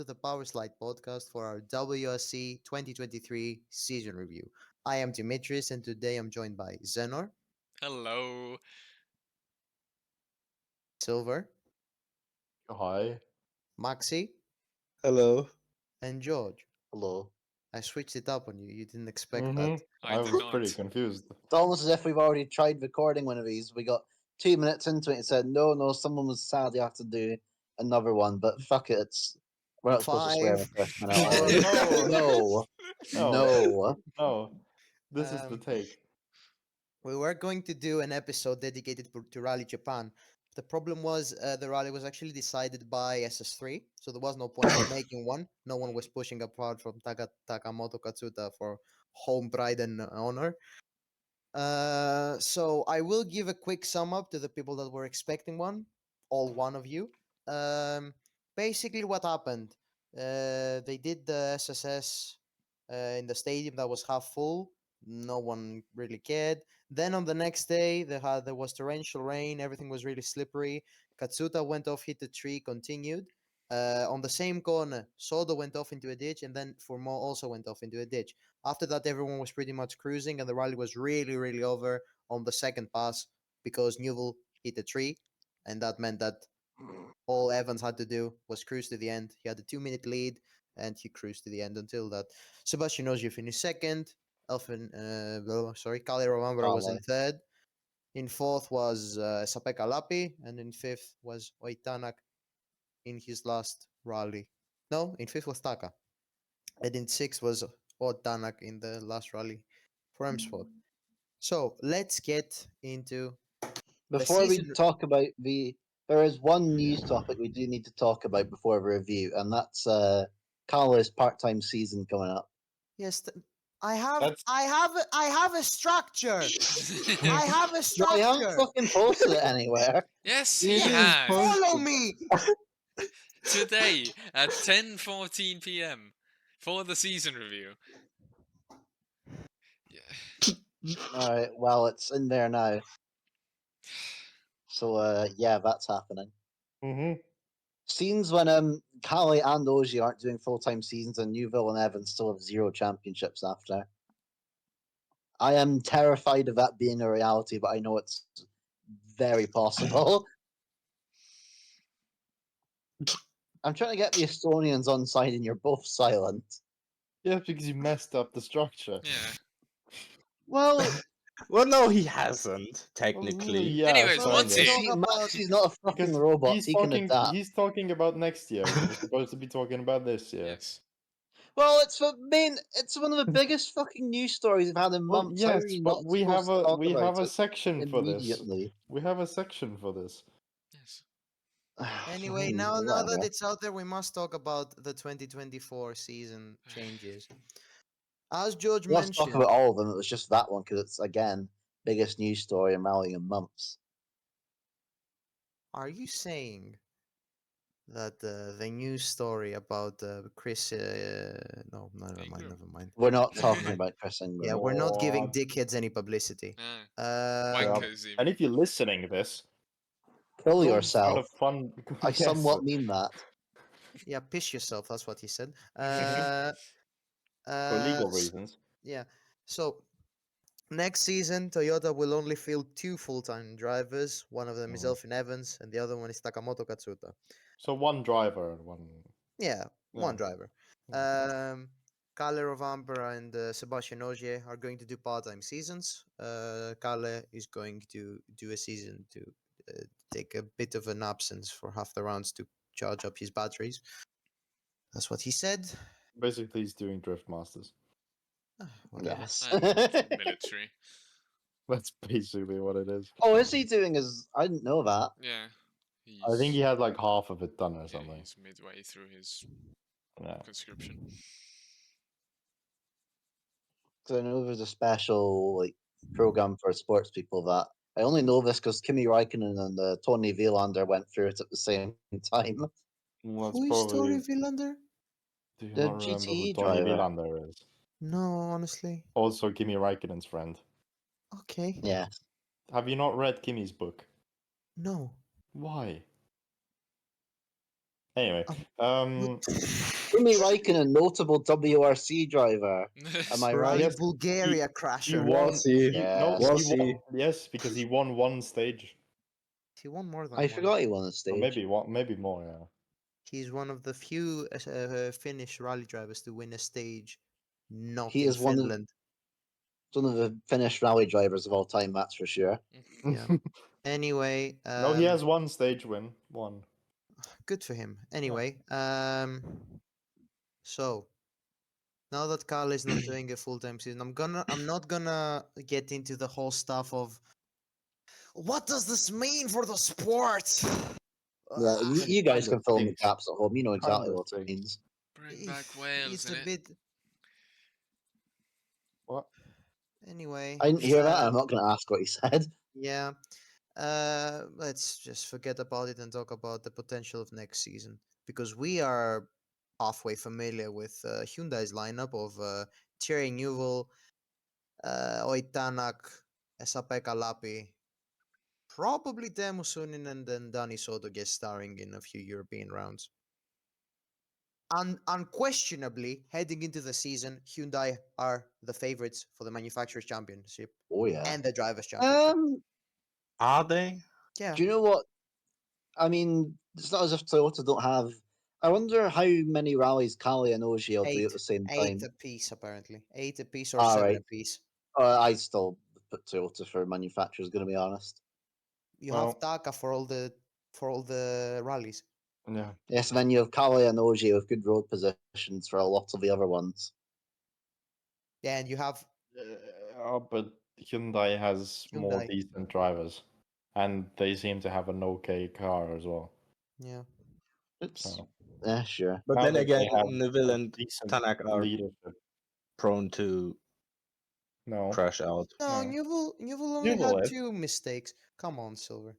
to the Powerslide podcast for our WRC 2023 season review. I am Dimitris, and today I'm joined by Zenor, Hello. Silver, Hi. Maxi, Hello. and George. Hello. I switched it up on you. You didn't expect that. I I did was pretty not. confused. It's almost as if we've already tried recording one of these. We got 2 minutes into it and said, no, someone was sad they have to do another one, but fuck it, we're not supposed to swear in Five, the first minute, are four. we? No. No, No, no. no. This is the um, take. we were going to do an episode dedicated to Rally Japan. The problem was the rally was actually decided by SS3, so there was no point in making one. No one was pushing apart from Takamoto Katsuta for home pride and honor. So I will give a quick sum up to the people that were expecting one, all one of you. Um, Basically, what happened? They did the SSS in the stadium that was half full. No one really cared. Then on the next day, there was torrential rain. Everything was really slippery. Katsuta went off, hit the tree, continued. On the same corner, Sodo went off into a ditch, and then Formo also went off into a ditch. After that, everyone was pretty much cruising, and the rally was really, really over on the second pass because Newell hit a tree, and that meant that all Evans had to do was cruise to the end. He had a 2 minute lead, and he cruised to the end until that. Sebastian Ogier finished second. Kalle Rovambra was in Kale. third. In fourth was Sapeka Lapi, and in fifth was Oitanak in his last rally. No, in fifth was Taka. And in sixth was Oitanak in the last rally for Emsford. So let's get into the Before we season. talk about there is one news topic we do need to talk about before we review, and that's Carla's part-time season coming up. Yes, I have, That's I have a structure. I have a No, you haven't structure. fucking posted it anywhere. Yes, It he is has. Follow me. Today at 10:14 p.m. for the season review. Yeah. Alright, well, it's in there now. So, yeah, that's happening. hmm Scenes when Callie and Oji aren't doing full-time seasons and Newville and Evans still have 0 championships after. I am terrified of that being a reality, but I know it's very possible. I'm trying to get the Estonians on side and you're both silent. Yeah, because you messed up the structure. Yeah. Well, Well, no, he hasn't technically. Yeah, Anyways, So what's let's kinda. it? talk see, about. Max, he's not a fucking Because robot. he's He can talking. adapt. He's talking about next year. We're supposed to be talking about this year. Yes. Well, it's one of the biggest fucking news stories we've had in Well, months. How are yes, you but not supposed to talk we about have a it section for this. immediately? We have a section for this. Yes. Anyway, Fine, now that whatever. it's out there, we must talk about the 2024 season changes. As George Let's talk mentioned, about all of them. It was just that one because it's again biggest news story in rallying in months. are you saying that the news story about Chris? No, never mind, Ingram. never mind. We're not Never talking mind. about Chris Yeah, Ingram. we're not giving What? dickheads any publicity. Ah, Yeah. Um, wankers And even. if you're listening to this, Kill go yourself. have fun. I Yes. somewhat mean that. yeah, piss yourself. That's what he said. For legal S- reasons. yeah. So next season, Toyota will only field two full-time drivers. One of them is Mhm. Elfin Evans, and the other one is Takamoto Katsuta. So one driver and one. Yeah, one Yeah. driver. Yeah. Kalle Rovanpera and Sebastian Ogier are going to do part-time seasons. Kalle is going to do a season to take a bit of an absence for half the rounds to charge up his batteries. That's what he said. Basically, he's doing Drift Masters. Whatever. Yes. Military. That's basically what it is. Oh, is he doing his? I didn't know that. Yeah. He's, I think he had like half of it done or yeah, something. he's midway through his Yeah. conscription. Because I know there's a special like program for sports people that I only know this because Kimi Raikkonen and Tony Vilander went through it at the same time. Well, that's Who is Tori probably. Villander? Do you The not remember who GTE Tony driver. Vilander is? No, honestly. Also, Kimi Raikkonen's friend. Okay. Yeah. Have you not read Kimi's book? No. Why? Anyway, Kimi Räikkönen, notable WRC driver. Am I right? The Yes, Bulgaria he crasher. won. Was he? No, Yes. Was he won. he? Yes, because he won one stage, He won more than I one. forgot he won a or stage. maybe one, maybe more. Yeah. He's one of the few Finnish rally drivers to win a stage, not He in is one of Finland. the Finnish rally drivers of all time, that's for sure. Yeah. Anyway, No, he has one stage win. One. good for him. Anyway, so now that Carl is not doing a full-time season, I'm not gonna get into the whole stuff of what does this mean for the sport. Yeah, you guys Kinda can fill in the stinks. gaps at home. You know exactly Kinda what it stinks. means. Bring back Wales It's in a it. bit. What? Anyway, I didn't hear that. I'm not going to ask what he said. yeah. Let's just forget about it and talk about the potential of next season because we are halfway familiar with Hyundai's lineup of Thierry Neuville, Oitanak, Esa-Pekka Lappi, probably Teemu Sunin, and then Dani Soto guest starring in a few European rounds. Unquestionably, heading into the season, Hyundai are the favorites for the Manufacturers' Championship Oh yeah. and the Drivers' Championship. Are they? Yeah. Do you know what? I mean, it's not as if Toyota don't have. I wonder how many rallies Kali and Oji will do at the same Eight time. apiece, apparently. 8 apiece or All 7 right. apiece. I still put Toyota for manufacturers. Going to be honest. You Well- have Taka for all the rallies. Yeah. Yes, and then you have Kali and Oji with good road positions for a lot of the other ones. Yeah, and you have But Hyundai has more Hyundai. decent drivers, and they seem to have an okay car as well. Yeah. It's So sure. But now then that they again, have Neville a and decent Tanak are leadership. prone to No. crash out. No, No. Newell only Newell had is. 2 mistakes. Come on, Silver.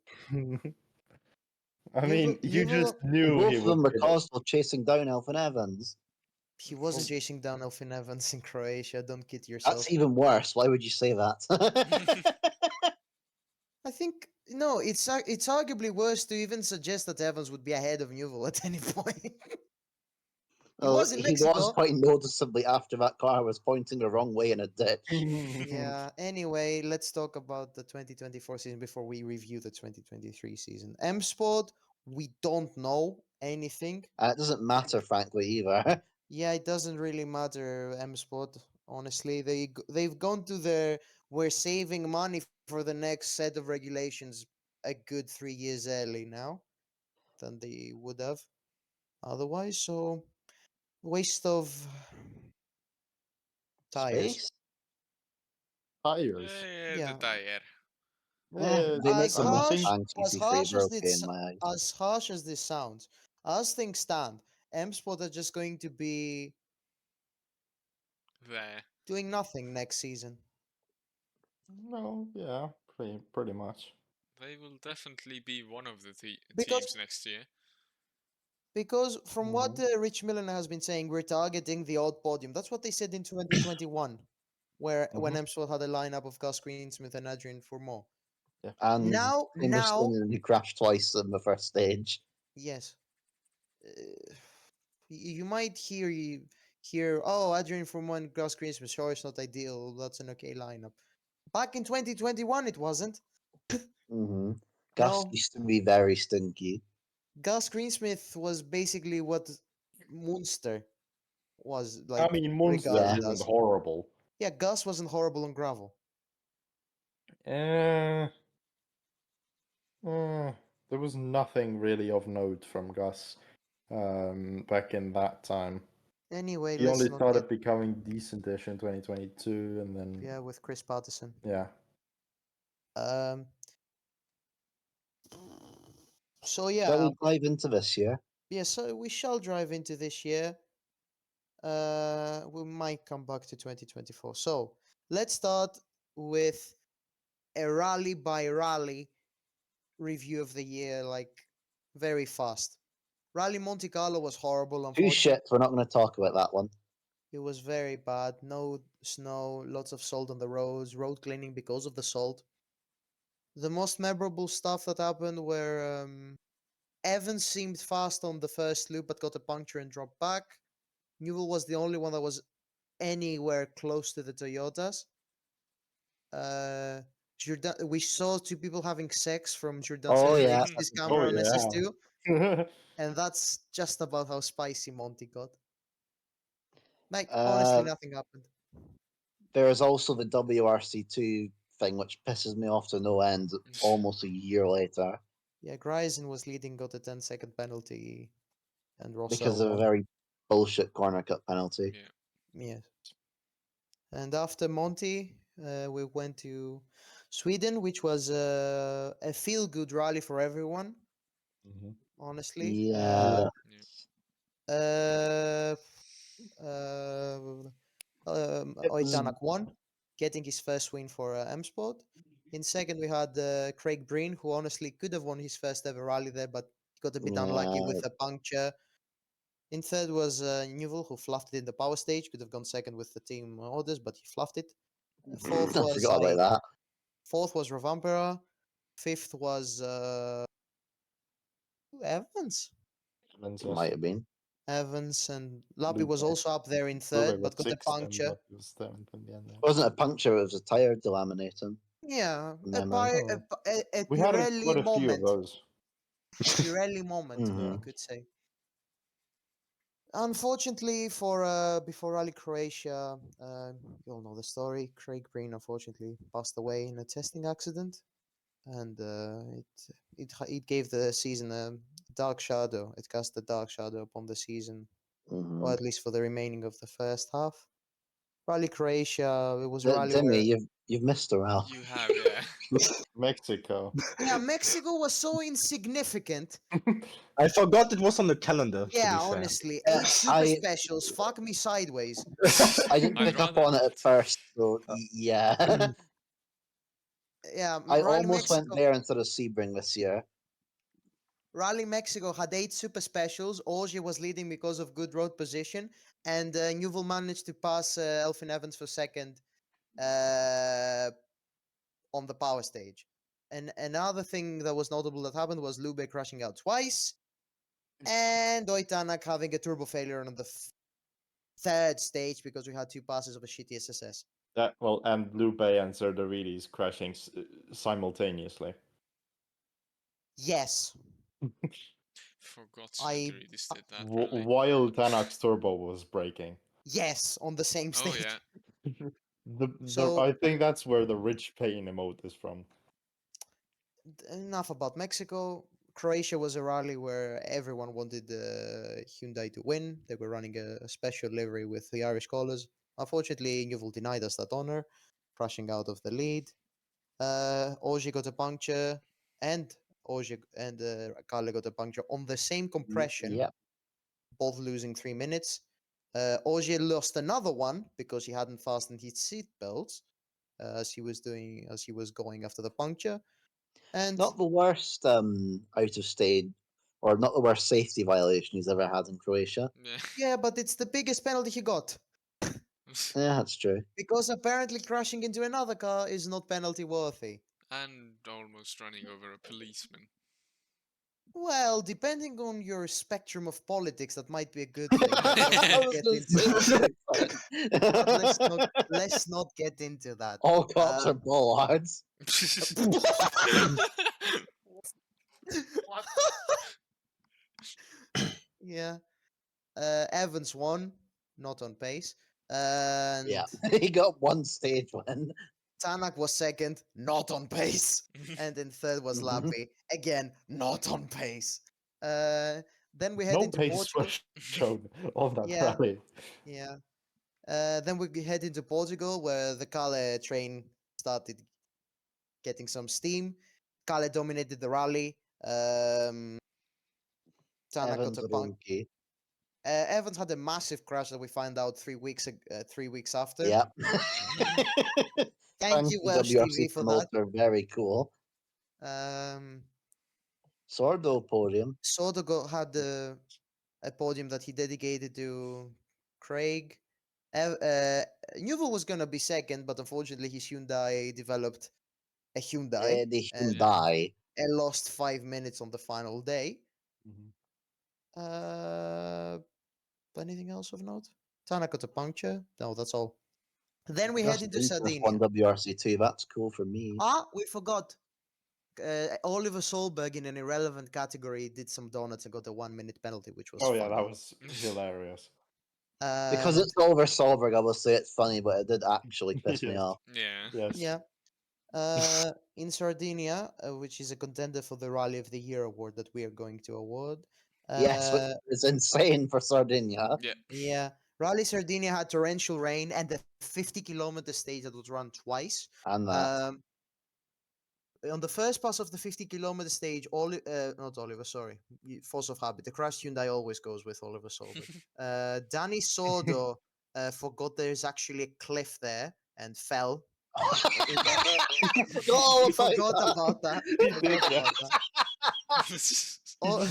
I mean, you just knew Both he of would them were get it. caused of chasing down Elfin Evans. He wasn't chasing down Elfin Evans in Croatia. Don't kid yourself. That's even worse. Why would you say that? I think no. It's arguably worse to even suggest that Evans would be ahead of Newell at any point. He Well, was in he Mexico. was quite noticeably after that car was pointing the wrong way in a ditch. Yeah. Anyway, let's talk about the 2024 season before we review the 2023 season. M Sport, we don't know anything. It doesn't matter, frankly, either. Yeah, it doesn't really matter, M Sport. Honestly, they've gone to their we're saving money for the next set of regulations a good 3 years early now than they would have otherwise. So waste of tires. Space? Tires. The Yeah. tire. They make As the harsh, Mustangs as easy harsh free, as okay, this, in my eyes. as harsh as this sounds, as things stand, M Sport are just going to be There. doing nothing next season. No, yeah, pretty much. They will definitely be one of the Because- teams next year. Because from what Rich Milliner has been saying, we're targeting the odd podium. That's what they said in 2021, when M Sport had a lineup of Gus Greensmith and Adrian Fourmont. And Now, he crashed twice in the first stage. yes, you might hear, oh, Adrian Fourmont and Gus Greensmith. Sure, it's not ideal. That's an okay lineup. Back in 2021, it wasn't. Mm-hmm. Gus No. used to be very stinky. Gus Greensmith was basically what Munster was like. I mean, Munster regarded isn't as. horrible. Yeah, Gus wasn't horrible on gravel. There was nothing really of note from Gus back in that time. Anyway, He let's only not started get becoming decentish in 2022, and then with Chris Patterson. yeah. So yeah, Shall we dive into this year? yeah. So we shall drive into this year. We might come back to 2024. So let's start with a rally by rally review of the year, like very fast. Rally Monte Carlo was horrible. Two Unfortunately, shit. We're not going to talk about that one. it was very bad. No snow, lots of salt on the roads, road cleaning because of the salt. The most memorable stuff that happened were Evans seemed fast on the first loop, but got a puncture and dropped back. Newell was the only one that was anywhere close to the Toyotas. We saw two people having sex from Jordan Oh, yeah. his Oh, camera on yeah. SS2, and that's just about how spicy Monty got. Like, honestly, nothing happened. There is also the WRC2 thing, which pisses me off to no end almost a year later Yeah, Greisen was leading, got a 10-second penalty, and Rossell because of a won. very bullshit corner cut penalty. Yeah. Yes. And after Monty, we went to Sweden, which was a feel-good rally for everyone. Mhm. Honestly, Yeah. uh, It was- Oitanak won, getting his first win for M Sport. In second, we had Craig Breen, who honestly could have won his first ever rally there, but got a bit unlucky with Yeah. a puncture. In third was Newell, who fluffed it in the power stage. Could have gone second with the team orders, but he fluffed it. Fourth I was forgot about that. Fourth was Ravampera. Fifth was Evans. Evans Might was- have been. Evans and Lapi Lupe. was also up there in Lupe third, but got got a sixth and puncture. but he was seventh in the end. It wasn't a puncture, it was a tire delaminating. Yeah, from a, memory. a We had Pirelli quite a few of moment. those. Pirelli moment, Mhm. you could say. Unfortunately, for before Rally Croatia, you all know the story. Craig Breen unfortunately passed away in a testing accident, and it gave the season a dark shadow. It cast a dark shadow upon the season, or Mhm. at least for the remaining of the first half. Rally Croatia, it was a rally Timmy, where you've missed a round. You have, yeah. Mexico. yeah, Mexico was so insignificant. I forgot it was on the calendar. To Yeah, be fair. honestly, Yeah, 8 super I- specials. Fuck me sideways. I didn't I'd pick up rather on it at not. first, so yeah. Yeah, I Rally almost went Mexico. there instead of Sebring this year. Rally Mexico had 8 super specials. Ogier was leading because of good road position, and Newell managed to pass Elfin Evans for second on the power stage. And another thing that was notable that happened was Lube crashing out twice, and Oitanak having a turbo failure on the third stage because we had 2 passes of a shitty SSS. And Lupe and Zerdaridis crashing simultaneously. Yes, Forgot I- Sudarides did that rally. While Tanak's turbo was breaking. yes, on the same Oh stage. yeah. So- I think that's where the rich pain emote is from. Enough about Mexico. Croatia was a rally where everyone wanted Hyundai to win. They were running a special livery with the Irish colours. Unfortunately, Newell denied us that honor, crashing out of the lead. Ogier got a puncture, and Ogier and Kalle got a puncture on the same compression, Yep. both losing 3 minutes. Ogier lost another one because he hadn't fastened his seat belts as he was going after the puncture. And Not the worst out of state, or not the worst safety violation he's ever had in Croatia. Yeah. yeah, but it's the biggest penalty he got Yeah, that's true. because apparently crashing into another car is not penalty worthy. And almost running over a policeman. Well, depending on your spectrum of politics, that might be a good thing. But I was get gonna into say that. that. Let's not get into that. All cops are bollards. Yeah. Evans won, not on pace. And Yeah, he got one stage win. Tanak was second, not on pace. And in third was Mhm. Lapi, again, not on pace. Then we head No into pace Portugal. was shown on that Yeah. rally. Yeah. Then we head into Portugal, where the Kale train started getting some steam. Kale dominated the rally. Tanak got Evans a are punk. okay. Evans had a massive crash that we found out 3 weeks after. Yeah. Thank you, Welsh WRC TV, for that. promoter, very cool. Um, Sordo podium. Soto had a podium that he dedicated to Craig. Newell was gonna be second, but unfortunately his Hyundai developed a Hyundai The and Hyundai. lost 5 minutes on the final day. Mhm. Uh, anything else of note? Tana got a puncture. No, that's all. Then we head Just into Winters Sardinia. won WRC too. That's cool for me. Ah, we forgot. Oliver Solberg in an irrelevant category did some donuts and got a 1-minute penalty, which was Oh yeah, funny. that was hilarious. Because Um, it's Oliver Solberg, I will say it's funny, but it did actually piss me Yes. off. Yeah. Yes. yeah. In Sardinia, which is a contender for the Rally of the Year award that we are going to award. Yes, which is insane for Sardinia. Yeah. Yeah. Rally Sardinia had torrential rain and the 50-kilometer stage that was run twice. And that. On the first pass of the 50-kilometer stage, not Oliver, sorry, force of habit. The crashed Hyundai always goes with Oliver Solberg. Danny Sordo forgot there's actually a cliff there and fell. Go He about forgot that. about that. He Forgot did, yeah. about that. Oh,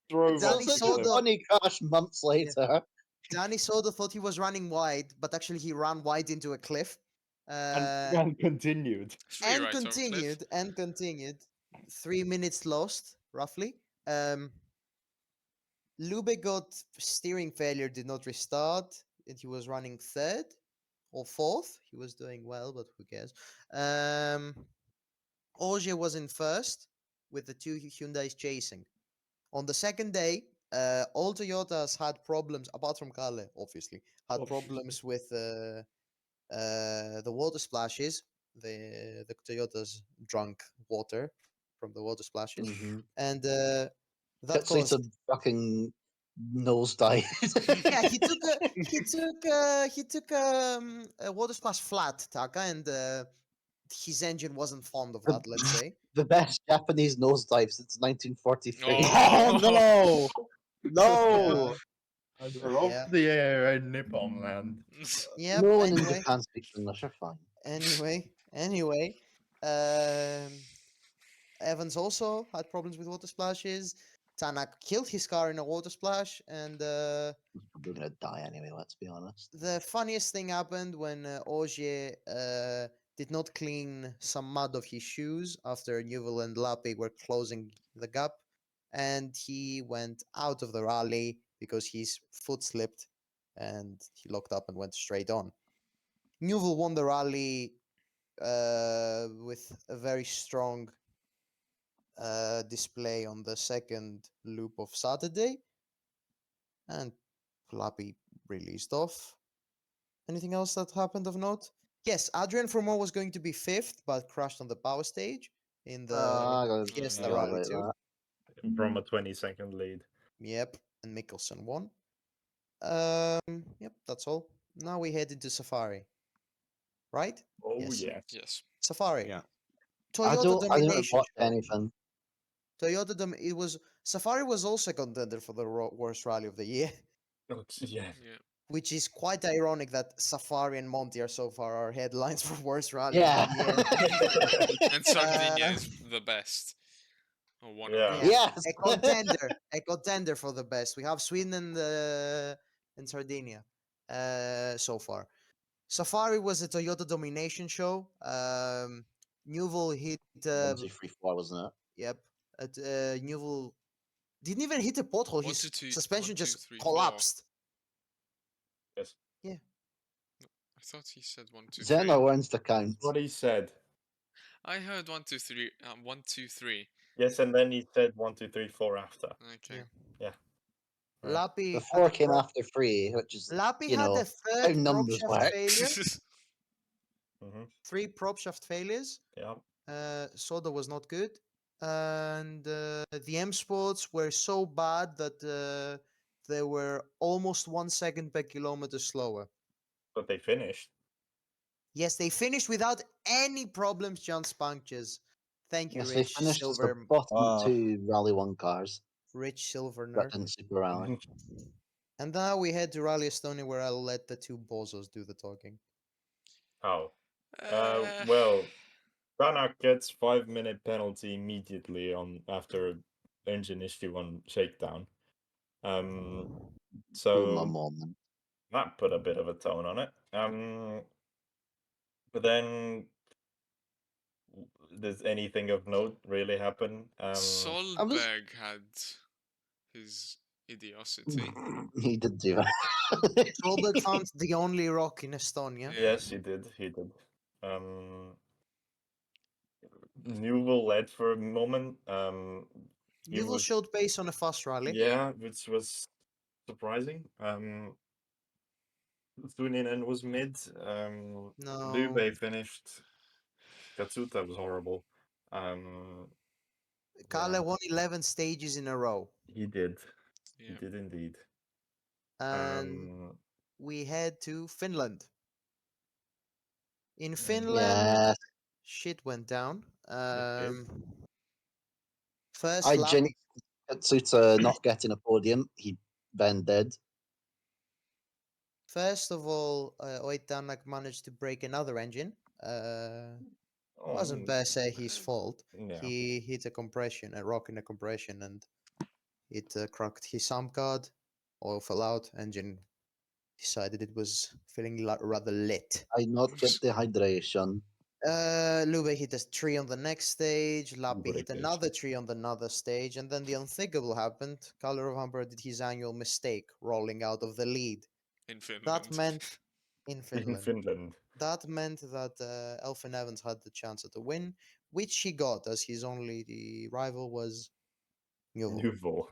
Drove Danny off Such the a Sordo- cliff. funny crash months later. Danny Sordo thought he was running wide, but actually he ran wide into a cliff. And continued. It's really And right, continued and continued. 3 minutes lost, roughly. Lube got steering failure, did not restart, and he was running third or fourth. He was doing well, but who cares? Ogier was in first with the two Hyundais chasing. On the second day, all Toyotas had problems, apart from Kalle, obviously, had Obviously. problems with the water splashes. The Toyotas drank water from the water splashes, Mhm. and that Kitsui caused. to fucking nosedive. Yeah, he took a water splash flat, Taka, and his engine wasn't fond of that. Let's say. The best Japanese nosedive since 1943. Oh no! No! And we're off Yeah. the air in Nippon land. Yep. No one in Anyway. Japan speaks English, are fine. Anyway. Um, Evans also had problems with water splashes. Tanak killed his car in a water splash, and He's probably gonna die anyway, let's be honest. the funniest thing happened when Ogier did not clean some mud off his shoes after Newell and Lapi were closing the gap, and he went out of the rally because his foot slipped and he locked up and went straight on. Newell won the rally with a very strong display on the second loop of Saturday, and Lapi released off. Anything else that happened of note? Yes, Adrian Frommer was going to be fifth, but crashed on the power stage in the I gotta Fiesta forgot Rally about 2. that. From a 20-second lead. Yep, and Mikkelsen won. Yep, that's all. Now we head into Safari. Right? Oh Yes. yeah. Yes. Safari. Yeah. I Toyota didn't domination watch show. anything. It was Safari was also a contender for the worst rally of the year, Oh, yeah. Yeah. which is quite ironic that Safari and Monty are so far our headlines for worst rally Yeah. of the year. And Sardinia Uh, is the best. Or one Yeah. of the Yeah. best. Yes. A contender for the best. We have Sweden and Sardinia so far. Safari was a Toyota domination show. Newell hit. 1, 2, 3, 4, wasn't it? Yep. Newell didn't even hit a pothole. One, His two, two, suspension one, two, just three, four. collapsed. Yes. I thought he said 1, 2, 3. Zeno wins the count. What he said. I heard 1, 2, 3. 1, 2, 3. Yes, and then he said 1, 2, 3, 4 after. Okay. Yeah. Right. Lapi The had 4 a came prop- after 3, which is, Lapi you had know, a how third prop numbers shaft work. failure. Mm-hmm. 3 prop shaft failures. Yeah. Soda was not good. And the M Sports were so bad that they were almost 1 second per kilometer slower. But they finished. Yes, they finished without any problems, John punctures. Thank you, Yes, they Rich finished as the Silver, bottom 2 Rally 1 cars. Rich Silver That nerd. didn't Super Rally. And now we head to Rally Estonia, where I'll let the two bozos do the talking. How? Uh, Well, Tanak gets 5-minute penalty immediately after engine issue on shakedown. Cool So moment. that put a bit of a tone on it. But then, does anything of note really happen? was- Solberg had his idiocy. He did do that. Solberg found the only rock in Estonia. Yes, he did. He did. Newell led for a moment. He Newell was showed pace on a fast rally. yeah, which was surprising. Tuninen was mid. No. Lube finished. Katsuta was horrible. Kalle Yeah, won 11 stages in a row. he did. He Yeah. did indeed. And we head to Finland. In Mm. Finland, Yeah, shit went down. Okay. First I lap, jinxed Katsuta not getting a podium. He then did. first of all, Oitanak managed to break another engine. Wasn't per se his fault. Yeah. He hit a compression, a rock in a compression, and it cracked his sump guard. Oil fell out. Engine decided it was feeling rather lit. I not get the hydration. Lube hit a tree on the next stage. Lappi hit Breakage. another tree on another stage, and then the unthinkable happened. Kalle Rovanperä did his annual mistake, rolling out of the lead. In Finland. That meant in In Finland. Finland. That meant that Elfyn Evans had the chance at the win, which he got, as his only rival was Newell Newell,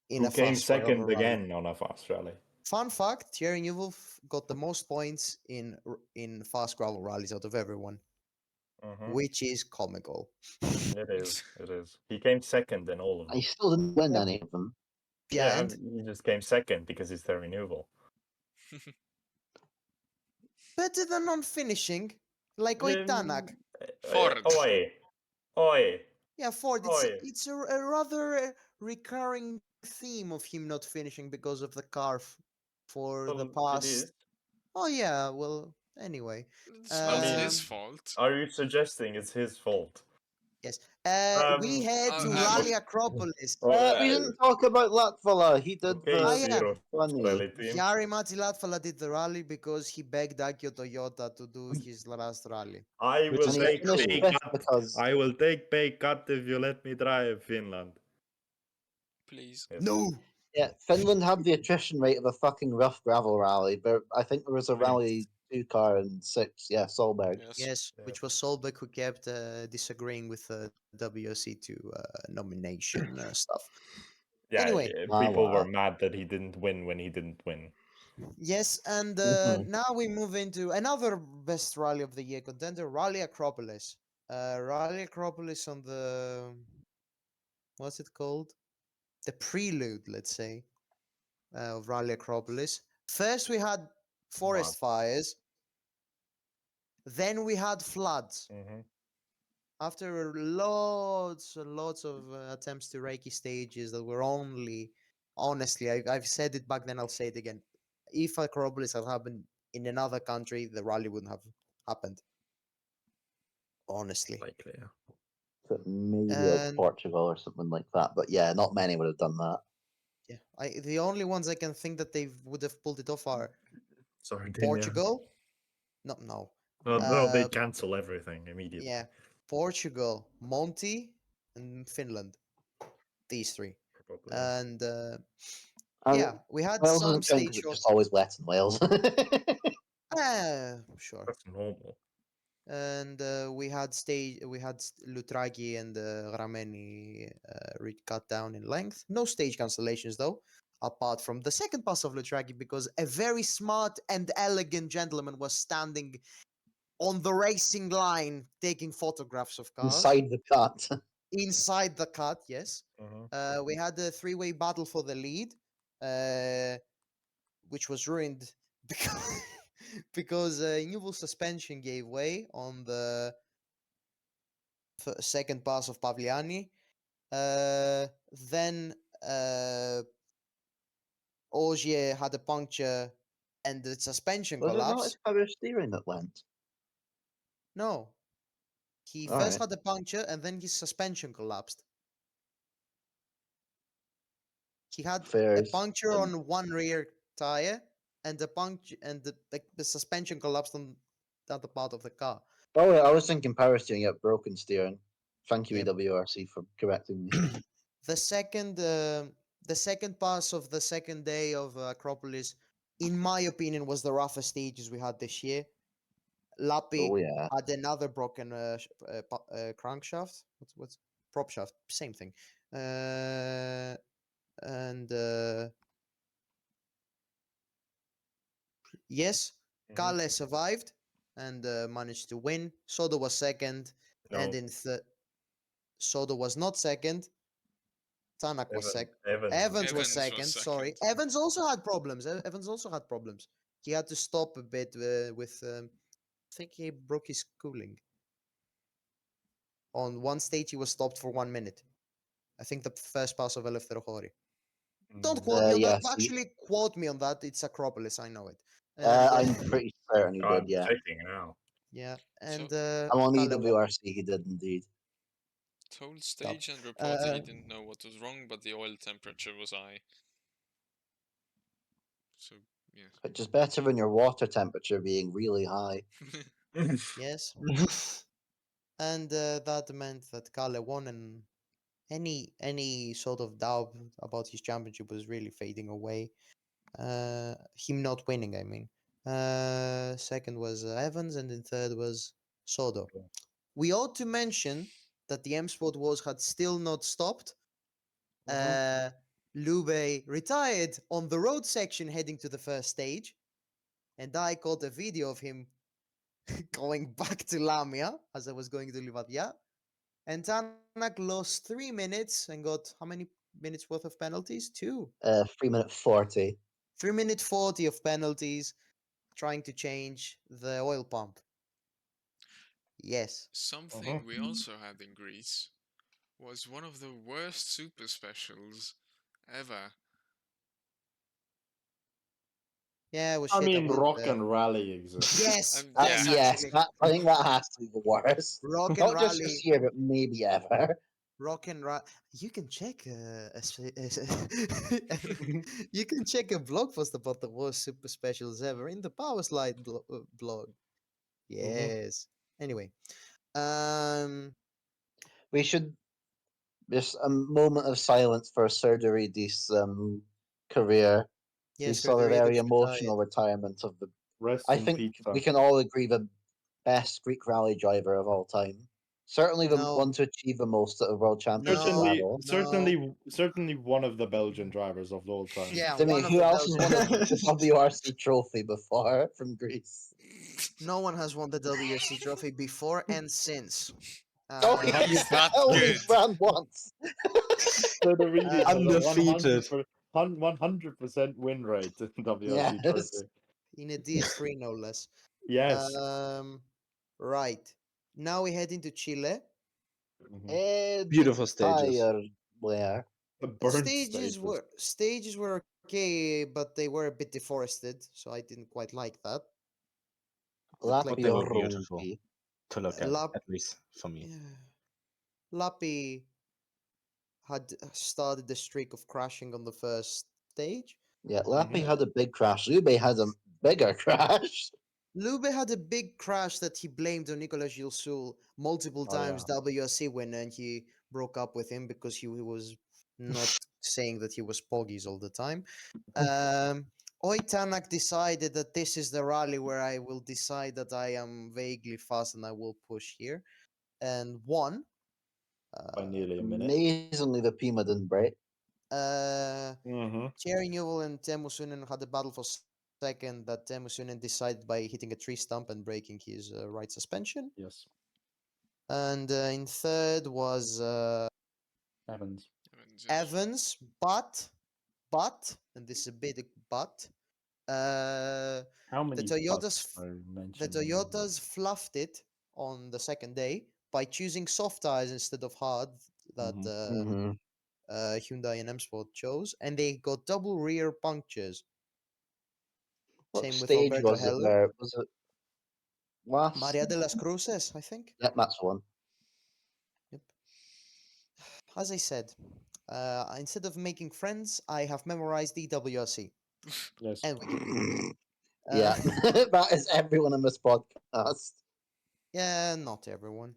in who a came fast rally. second again on a fast rally. Fun fact: Thierry Newell got the most points in fast gravel rallies out of everyone, which is comical. It is. It is. He came second in all of them. I still didn't win Yep. any of them. Yeah, and he just came second because he's Terry Newell. better than non-finishing, like Oitanak. Ford. Oi. Yeah, Ford. Oi. It's a rather recurring theme of him not finishing because of the car for the Well, it past. is. Oh yeah, well anyway. It's not his Um, fault. Are you suggesting it's his fault? Yes. We Um, head to uh, Rally Acropolis. We didn't talk about Latvala. He did Okay, Ah, the yeah. zero funny. rally team. Jari Matti Latvala did the rally because he begged Akio Toyota to do his last rally. I will And he take finished pay fifth cut. because I will take pay cut if you let me drive Finland. Please. Yes. No. yeah, Finland had the attrition rate of a fucking rough gravel rally, but I think there was a Right. rally 2 car and 6. Yeah, Solberg. Yes. Yes, Yeah. which was Solberg who kept disagreeing with the WRC2 nomination stuff. Yeah, Anyway. people were Wow. mad that he didn't win when he didn't win. Yes, and Mhm. now we move into another best rally of the year contender, Rally Acropolis. Rally Acropolis on the what's it called? The prelude, let's say, of Rally Acropolis. First, we had forest fires. Then we had floods. Mm-hmm. After lots and lots of attempts to reiki stages that were only, honestly, I've said it back then, I'll say it again. If Acropolis had happened in another country, the rally wouldn't have happened. Honestly. Likely, yeah. So maybe like And Portugal or something like that. But yeah, not many would have done that. yeah, the only ones I can think that they would have pulled it off are Sorry, Portugal. No. No, they Uh, cancel everything immediately. Yeah, Portugal, Monty, and Finland. These three. Probably. And And yeah, we had Wales some doesn't count 'cause stage it's shots. just always wet in Wales. Sure. That's normal. And we had Lutragi and Rameni cut down in length. No stage cancellations though, apart from the second pass of Lutragi, because a very smart and elegant gentleman was standing on the racing line taking photographs of cars Inside the cut. inside the cut. Yes. Mm-hmm. We had a three-way battle for the lead, which was ruined because because Newell's suspension gave way on the second pass of Pavliani. Then Ogier had a puncture and the suspension Was it not collapsed. his power steering that went? No, he All first right. had a puncture and then his suspension collapsed. He had a Fairs. puncture on one rear tire and the puncture and the suspension collapsed on the other part of the car. Oh, yeah, I was thinking power steering, yet broken steering. Thank you, Yep. WRC, for correcting me. The second the second pass of the second day of Acropolis, in my opinion, was the roughest stages we had this year. Lappy Oh yeah. had another broken crankshaft. What's prop shaft? Same thing. And yes, Mhm. Kale survived and managed to win. Soda was second, and No, in Soda was not second. Tanak was second. Evans was Evans was second. Sorry, second. Evans also had problems. Evans also had problems. He had to stop a bit with. I think he broke his cooling. On one stage, he was stopped for 1 minute. I think the first pass of Eleftherochori. Don't quote me on that. Yes. Actually, quote me on that. It's Acropolis. I know it. I'm pretty certain he did. I'm Yeah. checking now. Yeah, So and I'm on Kale won. EWRC. He did indeed. told stage and reported Uh, he didn't know what was wrong, but the oil temperature was high. So yeah. Which is better than your water temperature being really high. yes, and that meant that Kale won, and any sort of doubt about his championship was really fading away. Him not winning, I mean. Second was Evans, and then third was Sodo. Okay. We ought to mention that the M Sport Wars had still not stopped. Mhm. Lube retired on the road section heading to the first stage, and I caught a video of him going back to Lamia as I was going to Livadia. And Tanak lost 3 minutes and got how many minutes worth of penalties? 2. 3 minute 40. 3 minute 40 of penalties trying to change the oil pump. Yes. Something we also had in Greece was one of the worst super specials ever. Yeah, it was I shit. mean, went rock there. and rally exists. Yes. Yeah. Yes, Yes, actually. I think that has to be the worst. Rock and Not just Rally. this year, but maybe ever. Rock and Rally. You can check you can check a blog post about the worst super specials ever in the Powerslide blog. Yes. Anyway, um, We should just a moment of silence for Serdaridi's career. We yes, saw a very emotional retirement of the. Rest I in think pizza. we can all agree the best Greek rally driver of all time. Certainly the No. one to achieve the most at a world championship Certainly, level. certainly one of the Belgian drivers of all time. Yeah, Timmy, one of who the else has won Belgian the WRC trophy before from Greece? No one has won the WRC trophy before and since. Okay, He's not only good. ran once. Serdarides has a Undefeated. 100% win rate in WRC Yes. trophy. In a DS3, no less. Yes. Right. Now we head into Chile. Mhm. Beautiful stages. Where? The burnt Stages were okay, but they were a bit deforested, so I didn't quite like that. Looked like But they Lapio were beautiful Rumpi. to look Lap, at least for me. yeah. Lappy had started the streak of crashing on the first stage. Yeah, Lappy Mhm. had a big crash. Lube had a bigger crash. Lube had a big crash that he blamed on Nicolas Gilsoul multiple Oh, times, yeah. WRC winner, and he broke up with him because he was not saying that he was poggies all the time. Oitanak decided that this is the rally where I will decide that I am vaguely fast and I will push here, and won. By nearly a minute. Amazingly, the Pima didn't break. Mm-hmm. Thierry Newell and Teemu Sunen had a battle for second that Teemu Sunen decided by hitting a tree stump and breaking his right suspension. Yes. And in third was Evans. Evans, yes. Evans, but, and this is a big but, How many the Toyotas, buts are the mentioned? Toyotas fluffed it on the second day by choosing soft tires instead of hard that Mhm. Hyundai and M Sport chose, and they got double rear punctures. What Same with stage Alberto was it Heller. there? Was it last? Maria de las Cruces, I think. Yep, that's one. Yep. As I said, instead of making friends, I have memorized DWRC Yes. and Wikipedia. Yeah, that is everyone in this podcast. Yeah, not everyone.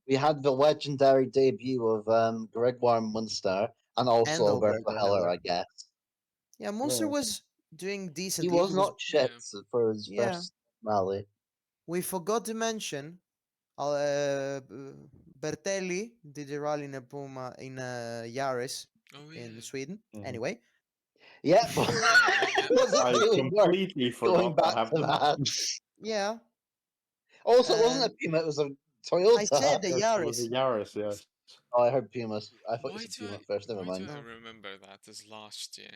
We had the legendary debut of Gregoire Munster and also And Alberto Alberto Heller, Heller. I guess. Yeah, Munster Yeah. was doing He decently. was not shit Yeah. for his Yeah. first rally. We forgot to mention Bertelli did a rally in a Puma in a Yaris Oh in yeah. Sweden. Mhm. Anyway, Yeah, Anyway, yeah. wasn't I really worth completely going forgot that back to happened. that. yeah, Also, it wasn't a and Puma; it was a Toyota. I said the Yes, it was Yaris. a Yaris, yes. Oh, I heard Puma. I thought you Why said do Puma I first. Never why mind. do I No. remember that as last year?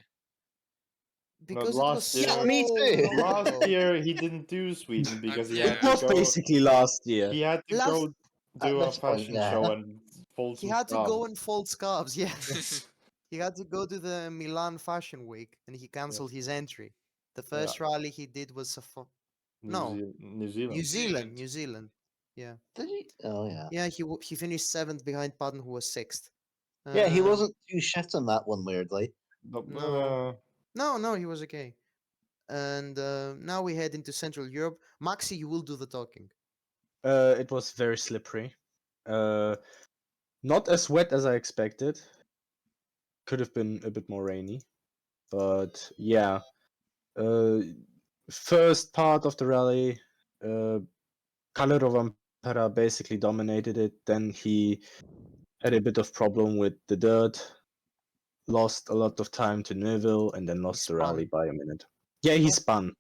Because it was last so year- me too. long Last ago. year he didn't do Sweden because he Yeah. had It to was go. basically last year. He had to Last- go At do a this point, fashion yeah. show and fold He some had to go scarves. and fold scarves. Yes, he had to go to the Milan Fashion Week, and he cancelled his entry. The first rally he did was No. New Zealand. New Zealand. Zealand. New Zealand. Yeah, Did he? Oh yeah. yeah. He finished 7th behind Patton, who was 6th. Yeah, he Um, wasn't too shit on that one. Weirdly. But, No. No, he was okay. And now we head into Central Europe. Maxi, you will do the talking. It was very slippery. Not as wet as I expected. Could have been a bit more rainy. But yeah. First part of the rally, Calero Vampera basically dominated it. Then he had a bit of problem with the dirt, lost a lot of time to Neuville, and then lost the rally spun. by a minute. Yeah, he What? spun.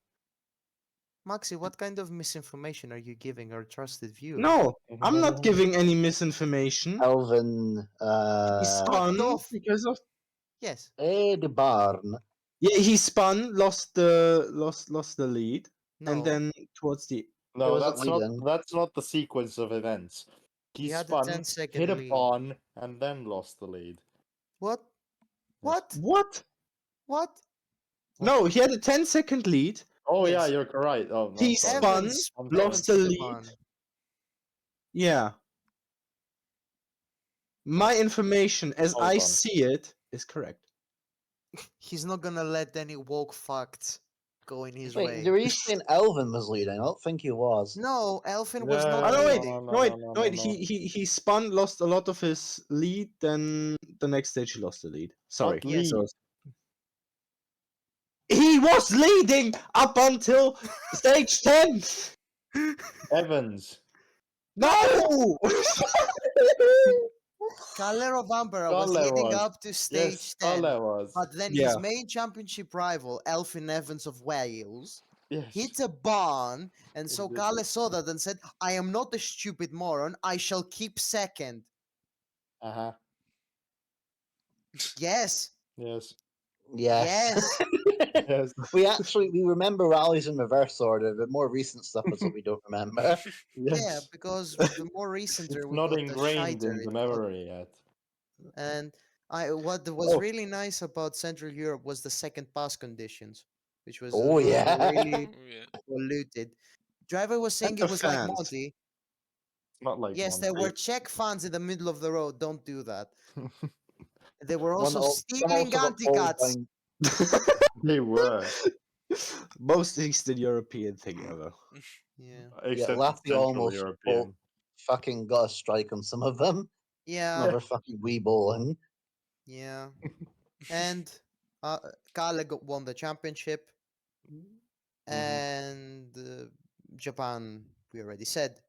Maxi, what kind of misinformation are you giving our trusted viewers? No, I'm not giving any misinformation. Elvin. He spun off. because of Yes. The barn. yeah. He spun, lost the lead, No. and then towards the no, wasn't that's not leading. that's not the sequence of events. He He had a spun, 10-second hit a lead. barn, and then lost the lead. What? What? what? What? No, he had a 10-second lead. Oh yeah, Yes. you're correct. Oh, He I'm sorry. spun, Evans- I'm lost sorry. the Evans lead. spun. Yeah. My information, as Hold I on. see it, is correct. He's not gonna let any woke facts go in his Wait, way. the reason Elvin was leading? I don't think he was. No, Elfin was Yeah, not Oh no, wait, leading. no, wait, no, no, wait. no. He spun, lost a lot of his lead. Then the next stage he lost the lead. Sorry. Not lead. So he was leading up until stage 10. Evans. No. Calero Vampera was Kalle leading was. up to stage Yes, 10, Kalle was. but then Yeah. his main championship rival, Elfin Evans of Wales, Yes. hit a barn, and so Indeed. Kalle saw that and said, I am not a stupid moron, I shall keep second. Uh-huh. Yes. Yes. Yes. Yes. we remember rallies in reverse order. The more recent stuff is what we don't remember. Yeah, Yes. because the more recenter It's we not got the ingrained shiter in the it got. memory yet. And what was Oh. really nice about Central Europe was the second pass conditions, which was Oh, really, yeah. really Oh, yeah. polluted. Driver was saying And it the was like fans. Monty. It's not like Yes, there Monty. were Czech fans in the middle of the road. Don't do that. They were One also al- stealing got pulled anti-cuts. down- They were. Most Eastern European thing ever. Yeah. Except Laffy Central almost European. fucking got a strike on some of them. Yeah. Another fucking wee bowling. Yeah. And Kalle won the championship. And Japan, we already said.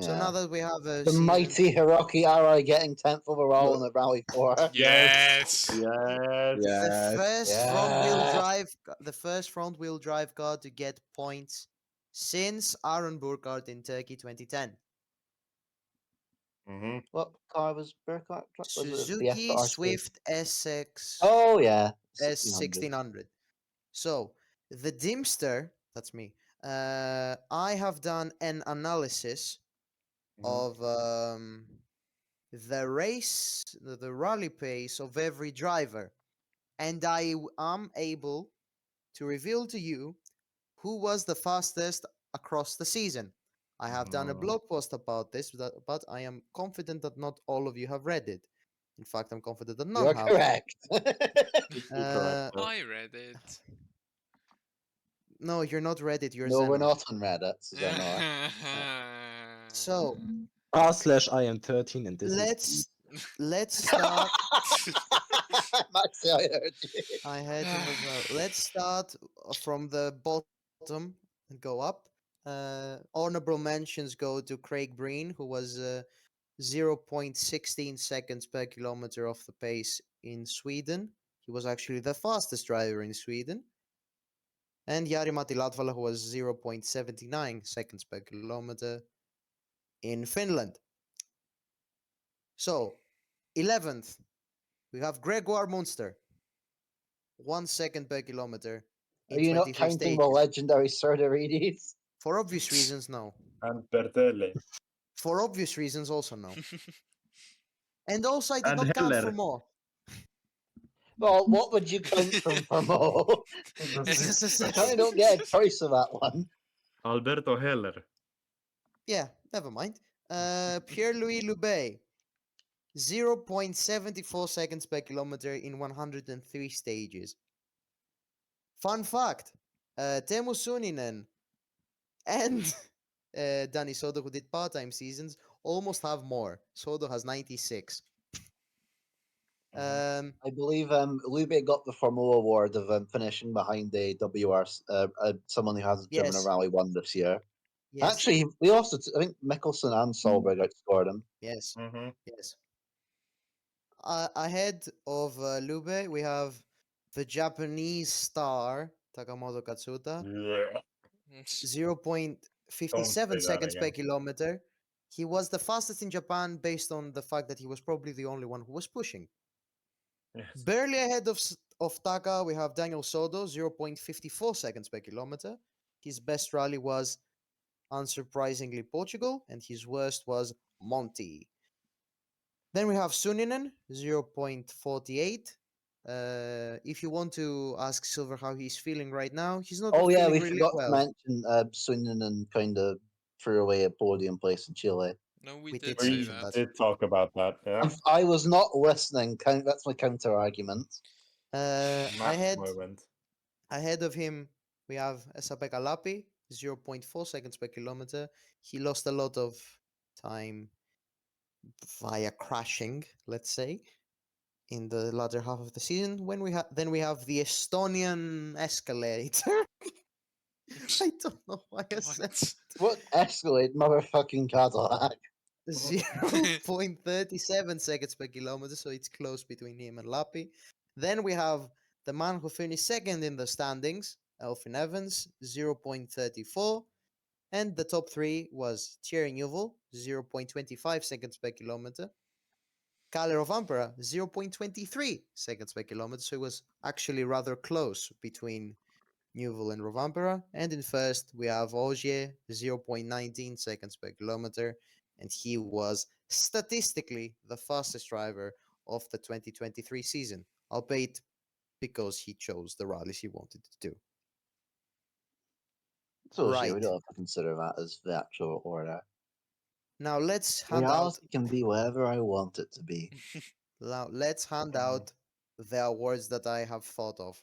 So Yeah. now that we have a The season, mighty Hiroki Arai getting 10th overall in the Rally 4. Yes. Yes. the Yeah. first front-wheel Yeah. drive, the first front-wheel drive car to get points since Aaron Burkhardt in Turkey 2010. Mm-hmm. What car was Burkhardt? Was it the Suzuki FRC? Swift SX Oh, yeah. S1600. So the Dimster, that's me. I have done an analysis of the race, the rally pace of every driver, and I am able to reveal to you who was the fastest across the season. I have done a blog post about this, but I am confident that not all of you have read it. In fact, I'm confident that none You're have. correct. You're correct. I read it. No, you're not read it. You're No, we're Zeno. not on Reddit, Xenar. So r/I am 13 and this is let's start. Maxi, I heard you. I heard him as well. Let's start from the bottom and go up. Honorable mentions go to Craig Breen, who was 0.16 seconds per kilometer off the pace in Sweden. He was actually the fastest driver in Sweden. And Jari-Matti Latvala, who was 0.79 seconds per kilometer in Finland. So, 11th, we have Gregoire Munster, 1 second per kilometer Are in you not 23 counting stages. the legendary Serdarides? For obvious reasons, no. And Bertelli. For obvious reasons, also no. And also, I did And not count for Heller. more. Well, what would you count from Mo? I kind of don't get a choice of that one. Alberto Heller. Yeah, never mind. Pierre-Louis Loubet, 0.74 seconds per kilometer in 103 stages. Fun fact, Teemu Suninen and Danny Sodo, who did part-time seasons, almost have more. Sodo has 96. I believe Lube got the Formula Award of finishing behind the WRC, someone who hasn't driven a Yes. Rally 1 this year. Yes. Actually, we also, I think Mickelson and Solberg outscored him. Yes. Mm-hmm. Yes. Ahead of Lube, we have the Japanese star Takamoto Katsuta, Yeah. 0.57 Don't say that seconds per again. kilometer. He was the fastest in Japan based on the fact that he was probably the only one who was pushing. Yes. Barely ahead of Taka, we have Daniel Sodo, 0.54 seconds per kilometer. His best rally was, unsurprisingly, Portugal, and his worst was Monty. Then we have Suninen, 0.48. If you want to ask Silver how he's feeling right now, he's not Oh, yeah, feeling we really forgot well. to mention Suninen kind of threw away a podium place in Chile. No, we We did did say We mention that. did talk about that, yeah. I was not listening. That's my counter argument. Match moment. Ahead of him, we have Esa-Pekka Lappi, 0.4 seconds per kilometer. He lost a lot of time via crashing, let's say, in the latter half of the season. Then we have the Estonian escalator. I don't know why I said What? What Escalade, motherfucking Cadillac? 0.37 seconds per kilometer, so it's close between him and Lappi. Then we have the man who finished second in the standings, Elfyn Evans, 0.34. And the top three was Thierry Neuville, 0.25 seconds per kilometer. Kalle Rovanperä, 0.23 seconds per kilometer, so it was actually rather close between Neuville and Rovanperä. And in first, we have Ogier, 0.19 seconds per kilometer, and he was statistically the fastest driver of the 2023 season, albeit because he chose the rallies he wanted to do. So Right. we don't have to consider that as the actual order. Now let's hand out. Reality can be whatever I want it to be. Now let's hand out the awards that I have thought of.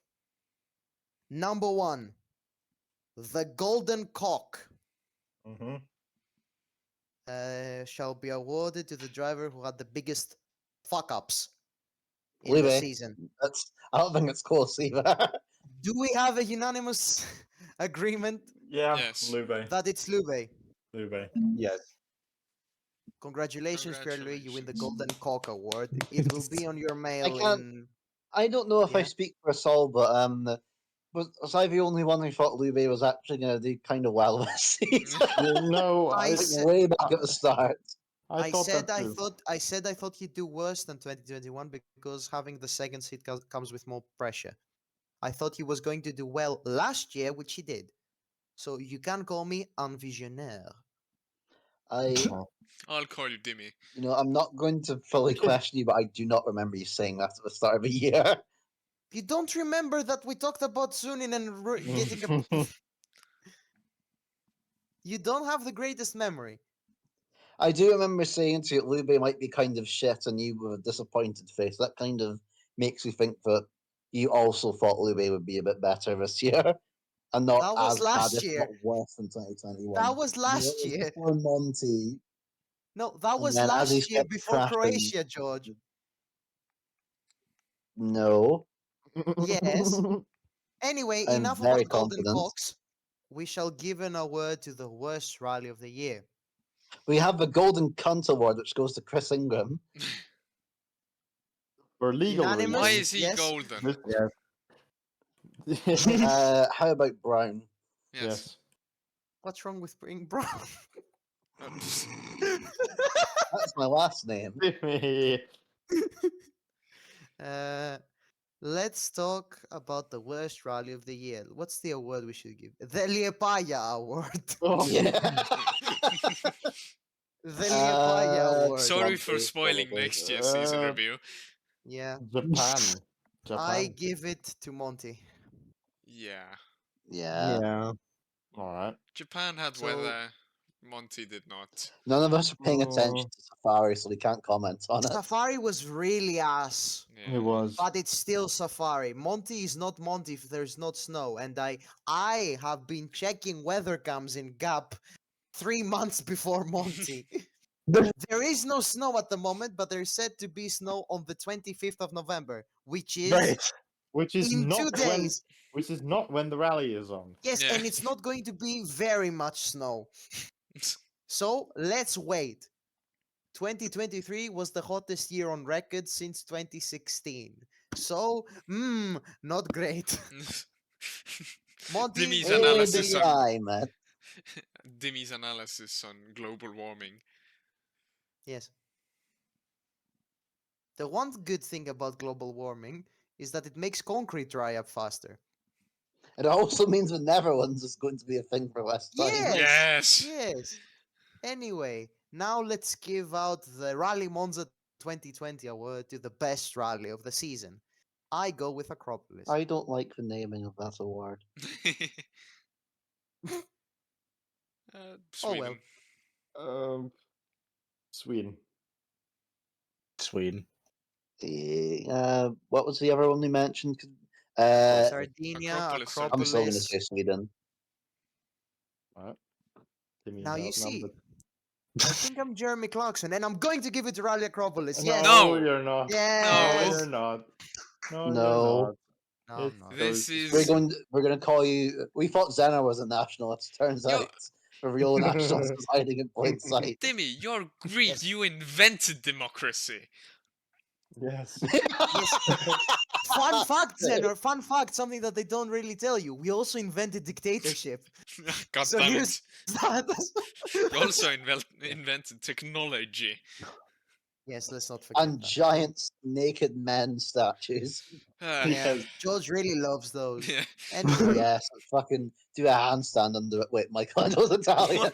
Number 1, the Golden Cock. Mm-hmm. Shall be awarded to the driver who had the biggest fuck ups in the Lube, season. I don't think it's close either. Do we have a unanimous agreement Yeah, Yes. Lube. that it's Lube? Lube. yes. Congratulations, Pierre-Louis. You win the Golden Congratulations. Cock Award. It will be on your mail can't- in. I don't know if I Yeah. speak for Saul, but was I the only one who thought Lube was actually going to do kind of well this season? No, I Like, said- way back at the start. I thought said that I too. thought he'd do worse than 2021 because having the second seat comes with more pressure. I thought he was going to do well last year, which he did. So you can call me un visionnaire. I'll call you Dimmy. I'm not going to fully question you, but I do not remember you saying that at the start of the year. You don't remember that we talked about Sunin and getting a. You don't have the greatest memory. I do remember saying to you, Lube might be kind of shit, and you with a disappointed face. That kind of makes me think that you also thought Lube would be a bit better this year. And not That was as bad, last if year. not worse than 2021. That was You know, last it was year. before Monty, No, that and was then as he last year kept before crashing- Croatia, George. No. Yes. Anyway, I'm enough very about Golden confident. Fox. We shall give an award to the worst rally of the year. We have the Golden Cunt Award, which goes to Chris Ingram. For legal Unanimous? Why reasons. is he Yes. golden? How about Brown? Yes. Yes. What's wrong with being brown? That's my last name. Let's talk about the worst rally of the year. What's the award we should give? The Liepāja Award. Oh, Yeah. The Liepāja Award. Sorry for Monty, spoiling probably. next year's season Uh, review. Yeah, Japan. I Japan. give it to Monty. Yeah. Yeah. Yeah. Alright. Japan had So- weather. Monty did not. None of us are paying Oh. attention to Safari, so we can't comment on it. Safari was really ass, Yeah. It was. but it's still Safari. Monty is not Monty if there's not snow, and I have been checking weather cams in Gap 3 months before Monty. There is no snow at the moment, but there's said to be snow on the 25th of November, which is Right. Which is in not 2 when. days. Which is not when the rally is on. Yes, Yeah. and it's not going to be very much snow. So let's wait. 2023 was the hottest year on record since 2016. So, not great. Monty, Dimi's Hey, analysis on Hi, man. Dimi's analysis on global warming. Yes. The one good thing about global warming is that it makes concrete dry up faster. It also means the Netherlands is going to be a thing for less time. Yes. Yes. Yes. Anyway, now let's give out the Rally Monza 2020 award to the best rally of the season. I go with Acropolis. I don't like the naming of that award. Oh, well. Sweden. Sweden. Sweden. What was the other one we mentioned? Sardinia, Acropolis, I'm Acropolis. still going to say Sweden. Alright. Timmy's Now you see, outnumbered. I think I'm Jeremy Clarkson, and I'm going to give it to Rally Acropolis. Yes. No. You're not. Yes. No, you're not. No, No. you're not. No, I'm It's not. This those- is We're going to call you. We thought Zena was a nationalist. Turns Yo- out the real nationalist is hiding in plain sight. Timmy, you're Greek. Yes. You invented democracy. Yes. Yes. Fun fact, Zenor, fun fact, something that they don't really tell you. We also invented dictatorship. God So damn here's it. that. You also invented technology. Yes, let's not forget And that. giant naked men statues. Ah, Yeah, Yes. George really loves those. yeah. Anyway, Yes, fucking do a handstand under it. Wait, Michael, I know Italian.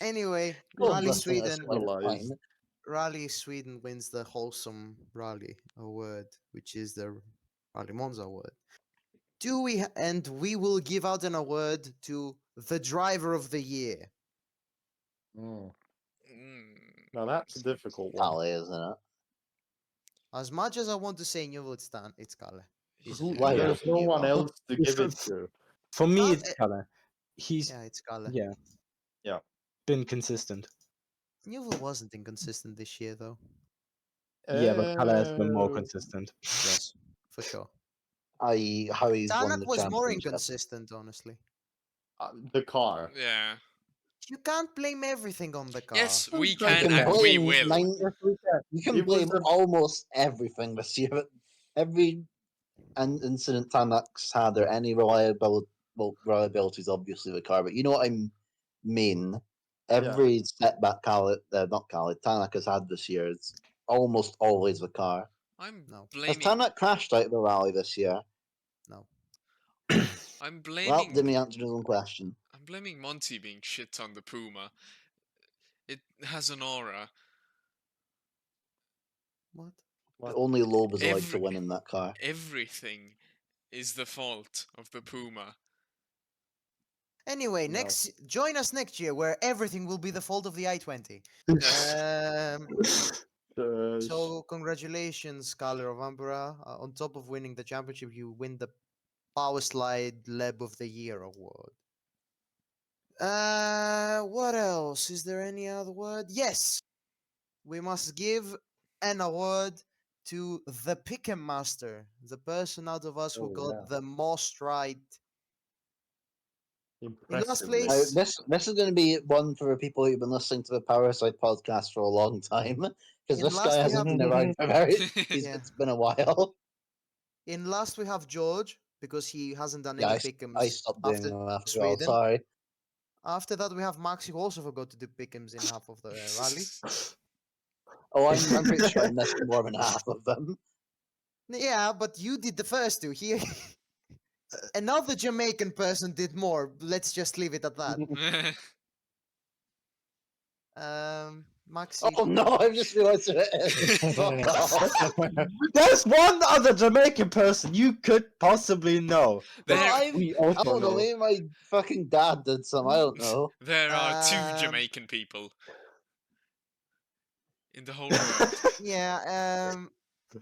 anyway, Oh, Rally bless them, Sweden. that's quite Civilized. fine. Rally Sweden wins the Wholesome Rally Award, which is the Rally Monza Award. And we will give out an award to the Driver of the Year. Mm. Mm. Now that's a difficult one. Calais, isn't it? As much as I want to say Newell, it's Kalle. He's Who- Why There's no you one are. else to It's give it not- to. For me, Uh, it's Kalle. He's Yeah, it's Kalle. yeah, been consistent. Newell wasn't inconsistent this year, though. Yeah, but Kalle has been more Uh, consistent. Yes, for sure. I.e., how he's won Tanak the was more championship. inconsistent, honestly. The car. Yeah. You can't blame everything on the car. Yes, we You can can and we blame will. You can It was blame a- almost everything this year. But every incident Tanak's had or any reliability, well, reliability is obviously the car, but you know what I mean. Every setback Tanak has had this year is almost always the car. I'm No. Has blaming. Tanak crashed out of the rally this year? No. I'm Well, blaming. Demi answered his own question. I'm blaming Monty being shit on the Puma. It has an aura. What? What? Only Loeb is allowed to Every- win in that car. Everything is the fault of the Puma. Anyway, No. join us next year where everything will be the fault of the I-20. Yes. Yes. So congratulations, Scarlet of Umbra. On top of winning the championship, you win the Powerslide Lab of the Year award. What else? Is there any other word? Yes, we must give an award to the Pick'em Master, the person out of us who Oh, got yeah. the most right. Impressive. place- Now, Yes. this is going to be one for people who've been listening to the Powerside podcast for a long time, because In this last guy we hasn't have- been around for very. Yeah. It's been a while. In last we have George because he hasn't done Yeah, any I Pick'ems stopped doing after them after all. Sweden. Sorry. After that, we have Max, who also forgot to do Pick'ems in half of the rally. Oh, I'm pretty sure I missed more than half of them. Yeah, but you did the first two. He, another Jamaican person did more. Let's just leave it at that. Maxi. Oh no! I've just realised who it is. Fuck off. There's one other Jamaican person you could possibly know. There- We I also don't know. know. Maybe my fucking dad did some. I don't know. There are two Um, Jamaican people in the whole world. Yeah.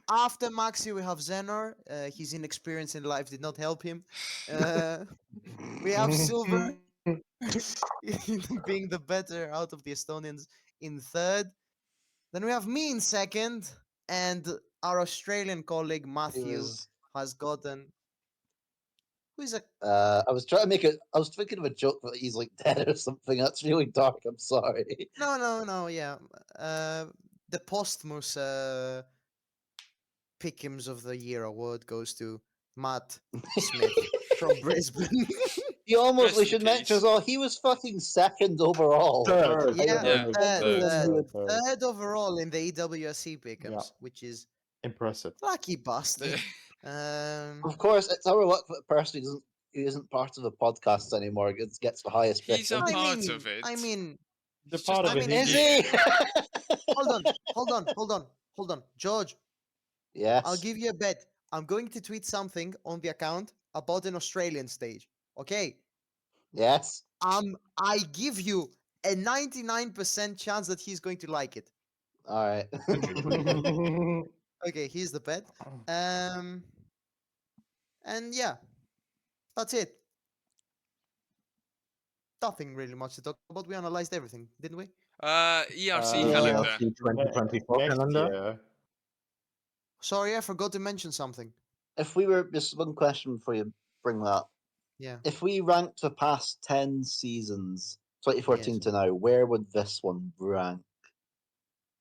After Maxi, we have Zenor. His inexperience in life did not help him. We have Silver being the better out of the Estonians in third. Then we have me in second, and our Australian colleague He Matthew was. has gotten. Who is a I was trying to make it. I was thinking of a joke that he's like dead or something. That's really dark. I'm sorry. no, yeah. The posthumous Pick'ems of the Year award goes to Matt Smith from Brisbane. You almost. Rest We in should mention peace. as well. He was fucking second overall. Third. Yeah, Yeah, third, third. third overall in the EWRC Pick'ems, Yeah. which is Impressive. lucky bastard. Of course, it's our luck that the person who isn't part of the podcast anymore gets the highest He's pick. a part of it. I mean, The It's part just of not it Is here. he? hold on, George. Yes. I'll give you a bet. I'm going to tweet something on the account about an Australian stage. Okay. Yes. I give you a 99% chance that he's going to like it. All right. Okay, here's the bet. And yeah, that's it. Nothing really much to talk about. We analyzed everything, didn't we? ERC Uh, calendar. ERC 2024 Next calendar. year, Sorry, I forgot to mention something. If we were just one question before you bring that up. Yeah. If we ranked the past 10 seasons, 2014 Yes. to now, where would this one rank?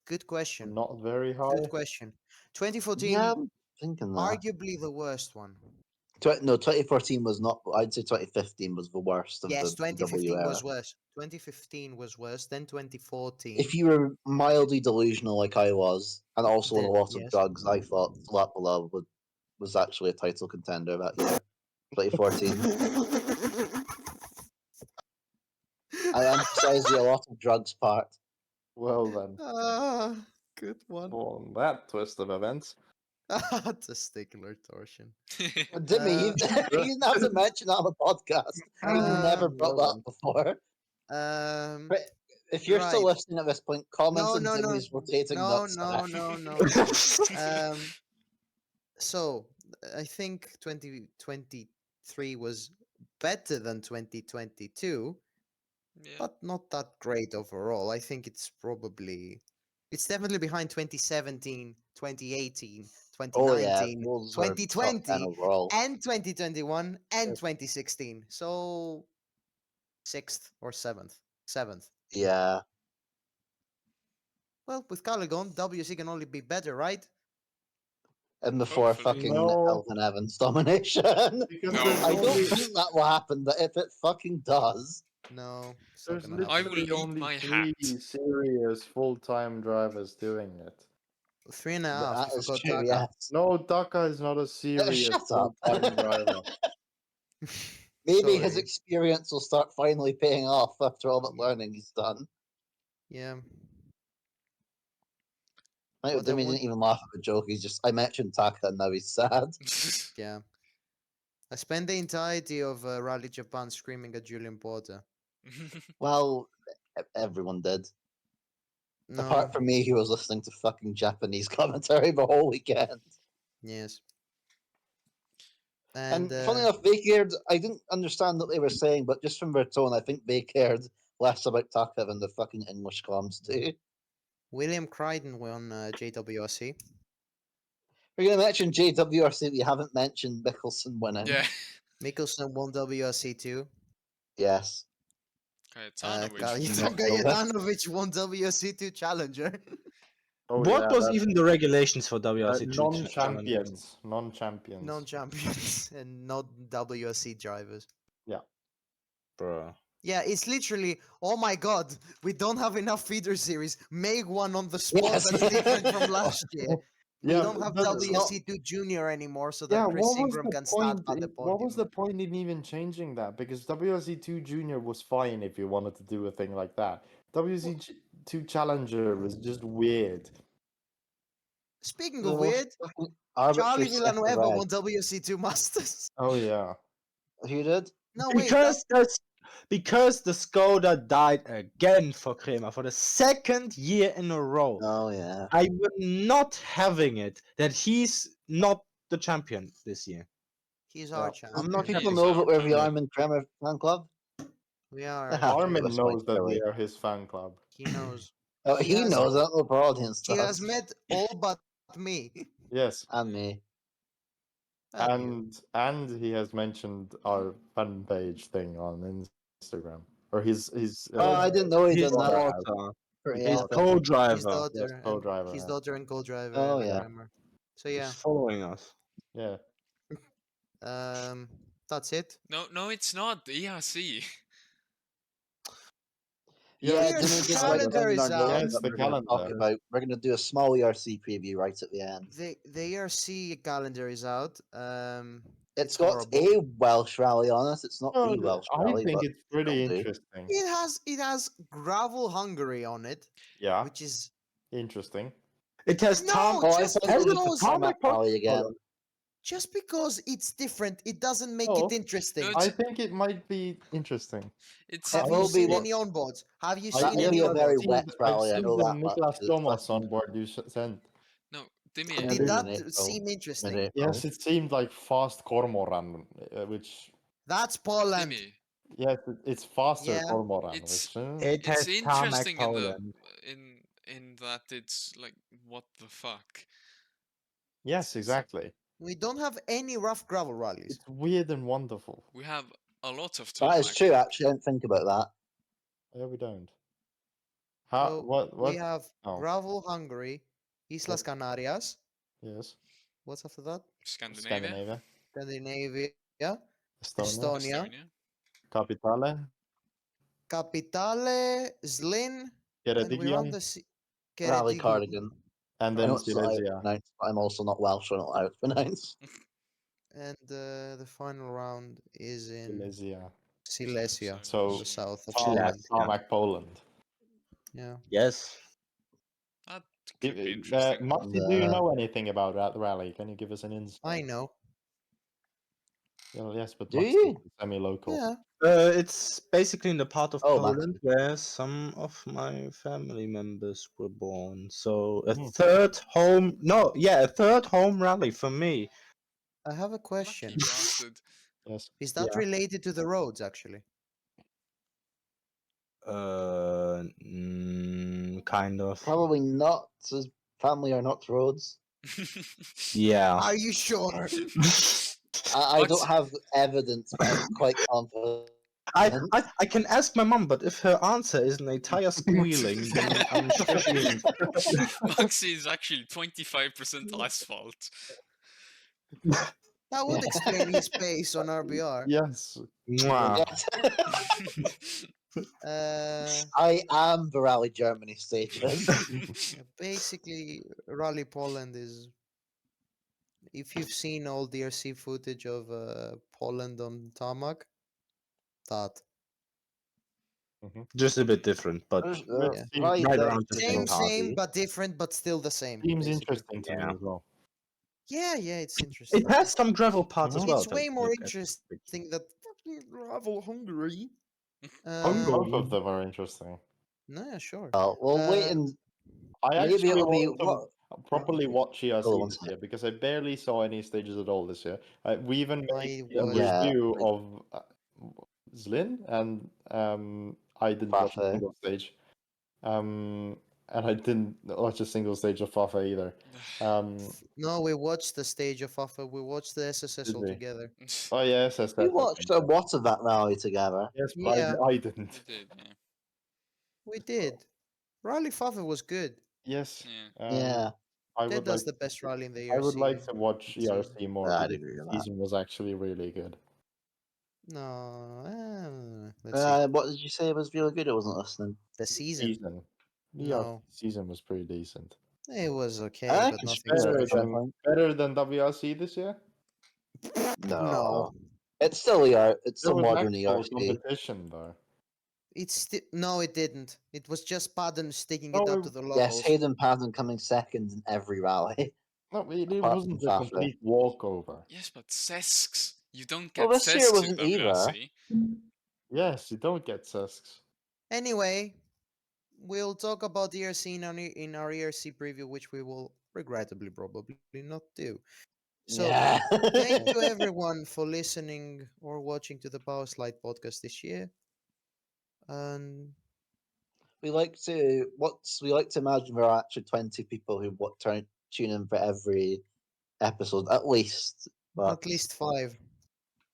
Good question. not very high. Good question. 2014, Yeah, I'm thinking that. arguably the worst one. No, 2014 was not. I'd say 2015 was the worst of Yes, the 2015 W era. was worse. 2015 was worse. Then 2014. If you were mildly delusional like I was, and also on a Then- lot of yes. drugs, I thought Lapala was actually a title contender that year, 2014. I emphasize the a lot of drugs part. Well then, Ah, good one. on that twist of events, Testicular torsion. Dimmy, you, you didn't have to mention that on the podcast. You've never brought that up before. Um, But if you're still right. listening at this point, comment on no, Dimmy's rotating no, nuts. no. So I think 2023 was better than 2022, Yeah. but not that great overall. I think it's definitely behind 2017, 2018, Oh yeah, 2019, those are top 10 2020, overall. and 2021 and Yes. 2016. So sixth or seventh. Yeah, Well, with Carl gone, WC can only be better, right? and before Hopefully. fucking No. Elvin Evans domination. because No. there's I don't only, think that will happen, but if it fucking does, No, it's not there's gonna I happen. will literally eat only my 3 hat. serious full-time drivers doing it. 3.5. that You is forgot true. Taka. Yes. No, Daka is not a serious Shut up. full-time driver. Maybe his Sorry. experience will start finally paying off after all that learning he's done. Yeah. Right, What I Dimmy want- didn't even laugh at the joke. He's just, I mentioned Taka and now he's sad. Yeah. I spent the entirety of Rally Japan screaming at Julian Porter. Well, everyone did. No. Apart from me, he was listening to fucking Japanese commentary the whole weekend. Yes. And And funny enough, they cared. I didn't understand what they were saying, but just from their tone, I think they cared less about Taka than the fucking English comms do. William Crichton won JWRC. We're going to mention JWRC, we haven't mentioned Mickelson winning. Yeah. Mickelson won WRC too. Yes. Kajetanovic. not Gajetanovic won WRC 2 Challenger. Oh, What yeah, was that- even the regulations for WRC two challenges? non-champions. Non-champions. Non-champions and not WRC drivers. Bro. Yeah, it's literally, oh my god, we don't have enough feeder series. Make one on the spot Yes. that's different from last year. We Yeah, don't have but it's not- WRC2 Junior anymore, so that Yeah, Chris what was Ingram the can start point? at the What was podium. the point in even changing that? Because WRC2 Junior was fine if you wanted to do a thing like that. WRC2 Challenger was just weird. Speaking The of most weird, fucking Charlie arbitrary set of Villanueva won regs. WRC2 Masters. Oh yeah. Who did? No, wait, that, Because the Skoda died again for Kremer for the second year in a row. Oh, yeah. I am not having it that he's not the champion this year. he's our Yeah. champion. Not He people is know our that we're the champion. Armin Kremer fan club. We are. They have to give Armin us like knows that we Billy. are his fan club. He knows. Oh, He he has- knows that, the audience He does. has met all but me. Yes, And me. and he has mentioned our fan page thing on Instagram or his Oh, I didn't know he His done that. daughter, Pretty his epic. his co-driver, daughter, Yes, co-driver, and his yeah. daughter and co-driver. Oh, and yeah. Kramer. So yeah, is following us. Yeah. that's it. No, it's not. The ERC. Yeah, Here's Jimmy the did write down calendar in our is notes out. Yes, that the we're gonna talk calendar. about. We're gonna do a small ERC preview right at the end. The ERC calendar is out. It's It's got horrible. a Welsh rally on it. It's not Oh, the Welsh I rally, think but it's pretty it'll do. interesting. It has Gravel Hungary on it, Yeah, which is interesting. It has No, Tom. Oh, I just thought it was because- the tarmac rally again. just because it's different. It doesn't make Oh, it interesting. no, I think it might be interesting. It's Have It you will be seen what- any onboards? Have you I seen will any be a very onboards? wet rally, I know the that much, Niklas 'cause it's Thomas fucking- on board you sent. no, Timmy. Yeah, Did this is that in April, seem interesting? mid-April. Yes, it seemed like fast cormoran, which That's Poland. Timmy. yes, it's faster Yeah. cormoran. It's- Which, It has It's tarmac interesting in the Poland. in that it's like what the fuck. yes, exactly. We don't have any rough gravel rallies. It's weird and wonderful. We have a lot of That is tarmac. true, actually. I didn't think about that. Yeah, we don't. How? So What? we have Oh. Gravel Hungary, Islas Canarias. Yes. What's after that? Scandinavia. Scandinavia, Estonia. Estonia. Capitale. Capitale, Zlin, and we're on Keredigion. the sea. Rally Keredigion. Cardigan. And I then know it's not how it's Silesia. pronounced, but I'm also not Welsh, so I don't know how it's pronounced. And the final round is in Silesia. Silesia, So, in the south of Silesia. Poland. Tarmac Poland. Yeah. Yes. That could be interesting. Marty, do you know anything about that rally? Can you give us an insight? I know. Well, yes, but Do Marty you? is semi-local. Yeah. It's basically in the part of Oh, Poland where some of my family members were born. So a Hmm. third home, no, yeah, a third home rally for me. I have a question. Lucky bastard. Yes. Is that Yeah. related to the roads actually? Kind of. Probably not. His family are not roads. Yeah. Are you sure? I What? don't have evidence, but I'm quite confident. I can ask my mom, but if her answer is an entire squealing, then I'm sure she isn't. Maxi is actually 25% asphalt. That would explain his pace on RBR. Yes. Mwah. I am the Rally Germany station. Basically, Rally Poland is. If you've seen all DRC footage of Poland on tarmac, that Just a bit different, but Let's see. Rally Right Dirty around the is same, same same, but different, but still the same. Seems basically. interesting to me Yeah. as well. Yeah, yeah, it's interesting. it has some gravel parts as Mhm. well. It's to way more look at. interesting that fucking Gravel Hungary. Both of them are interesting. No, yeah, sure. Well, we'll wait Uh, and I Maybe actually it'll be want to what? properly watch Hold on ERC one this sec. year because I barely saw any stages at all this year. We even I made a was Yeah, review like- of Zlin, and I didn't watch a Fafe. single stage. And I didn't watch a single stage of Fafa either. No, we watched the stage of Alpha. We watched the SSS Did all we? together. Oh yes, yes, We yes. watched a lot of that rally together. Yes, but Yeah. I You didn't. did, yeah. We did. Rally Fafa was good. Yes. Yeah. Yeah, I Ted would does like. the best rally in the I would ERC. like to watch season. ERC more I'd because agree the with that. season was actually really good. No, let's see. What did you say was really good? I wasn't listening. The season. The No, season was pretty decent. it was okay, I but can nothing share it, special. I think. Better than WRC this year. No, it's still ER. It's There still was modern actual ERC. competition though. No, it didn't. It was just Padden sticking No, it up it- to the Yes, locals. Hayden Patton coming second in every rally. No, it Apart wasn't from a Fafa. complete walkover. Yes, but Sesks. You don't Well, get this year Sesks in wasn't either. WRC. Yes, you don't get Sesks. Anyway, we'll talk about ERC in our ERC preview, which we will regrettably probably not do. So Yeah. thank you everyone for listening or watching to the Powerslide podcast this year. And we like to imagine there are actually 20 people who tune in for every episode at least. But at least 5.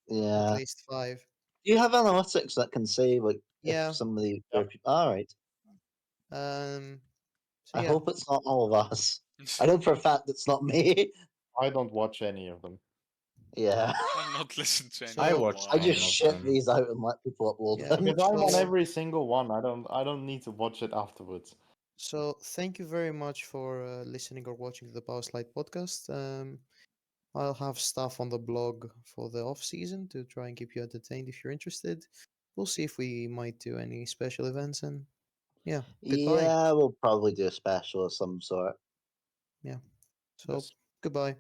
yeah, At least 5. do you have analytics that can say like Yeah. if somebody? Yeah. All right. So I yeah. hope it's not all of us. I know for a fact it's not me. I don't watch any of them. Yeah. I've not listened to any. So- I watched. I just some of ship them. these out and let people upload Yeah. them. Because I'm on So- every single one. I don't need to watch it afterwards. So thank you very much for listening or watching to the Powerslide podcast. I'll have stuff on the blog for the off season to try and keep you entertained if you're interested. We'll see if we might do any special events and yeah, goodbye. Yeah, we'll probably do a special of some sort. So Yes. goodbye.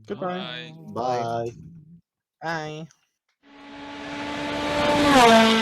Goodbye. Bye. Bye. Bye.